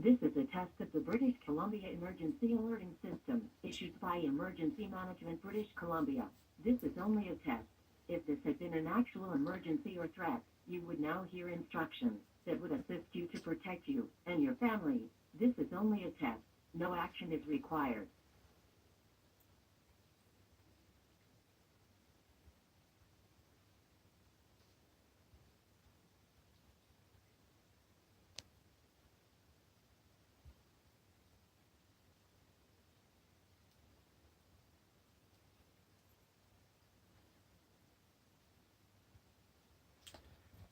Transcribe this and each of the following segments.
This is a test of the British Columbia Emergency Alerting System, issued by Emergency Management British Columbia. This is only a test. If this had been an actual emergency or threat, you would now hear instructions that would assist you to protect you and your family. This is only a test. No action is required.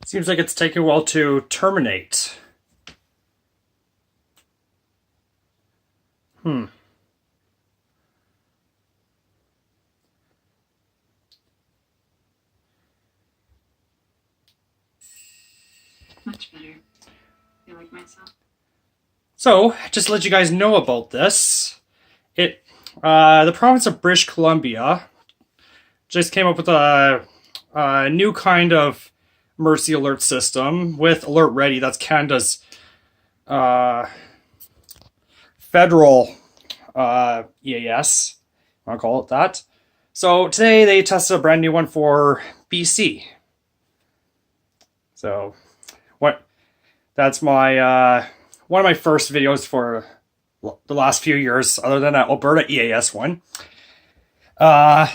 Seems like it's taking a while to terminate. Much better. I feel like myself. So, just to let you guys know about this, the province of British Columbia just came up with a new kind of emergency alert system with Alert Ready. That's Canada's federal EAS. I want to call it that. So today they tested a brand new one for BC. So that's my one of my first videos for the last few years, other than that Alberta EAS one. That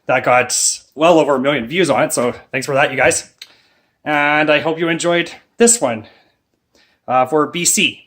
got well over 1 million views on it, so thanks for that, you guys. And I hope you enjoyed this one for BC.